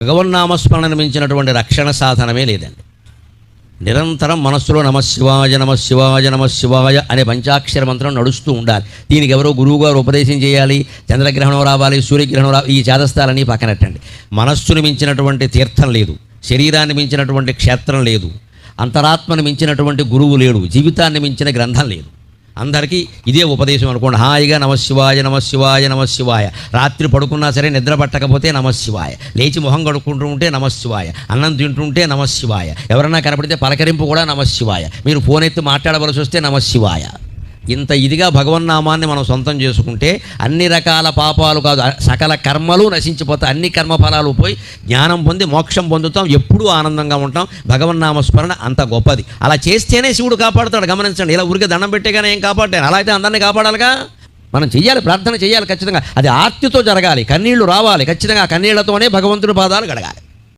భగవన్నామస్మరణ మించినటువంటి రక్షణ సాధనమే లేదండి. నిరంతరం మనస్సులో నమశివాయ నమశివాయ నమశివాయ అనే పంచాక్షర మంత్రం నడుస్తూ ఉండాలి. దీనికి ఎవరో గురువు గారు ఉపదేశం చేయాలి, చంద్రగ్రహణం రావాలి, సూర్యగ్రహణం రావాలి, ఈ చేదస్థాలని పక్కనట్టండి. మనస్సును మించినటువంటి తీర్థం లేదు, శరీరాన్ని మించినటువంటి క్షేత్రం లేదు, అంతరాత్మను మించినటువంటి గురువు లేడు, జీవితాన్ని మించిన గ్రంథం లేదు. అందరికీ ఇదే ఉపదేశం అనుకోండి. హాయిగా నమశివాయ నమశివాయ నమశివాయ. రాత్రి పడుకున్నా సరే నిద్ర పట్టకపోతే నమశివాయ, లేచి మొహం కడుక్కుంటూ ఉంటే నమశివాయ, అన్నం తింటుంటే నమశివాయ, ఎవరన్నా కనపడితే పలకరింపు కూడా నమశివాయ, మీరు ఫోన్ ఎత్తి మాట్లాడవలసి వస్తే నమశివాయ. ఇంత ఇదిగా భగవన్నామాన్ని మనం సొంతం చేసుకుంటే అన్ని రకాల పాపాలు కాదు, సకల కర్మలు నశించిపోతాయి. అన్ని కర్మఫలాలు పోయి జ్ఞానం పొంది మోక్షం పొందుతాం, ఎప్పుడూ ఆనందంగా ఉంటాం. భగవన్నామస్మరణ అంత గొప్పది. అలా చేస్తేనే శివుడు కాపాడుతాడు. గమనించండి, ఇలా ఊరికే దండం పెట్టేగానే ఏం కాపాడాను. అలా అయితే అందరినీ కాపాడాలిగా. మనం చెయ్యాలి, ప్రార్థన చేయాలి ఖచ్చితంగా. అది ఆర్తితో జరగాలి, కన్నీళ్లు రావాలి ఖచ్చితంగా. కన్నీళ్లతోనే భగవంతుడి పాదాలు గడగాలి.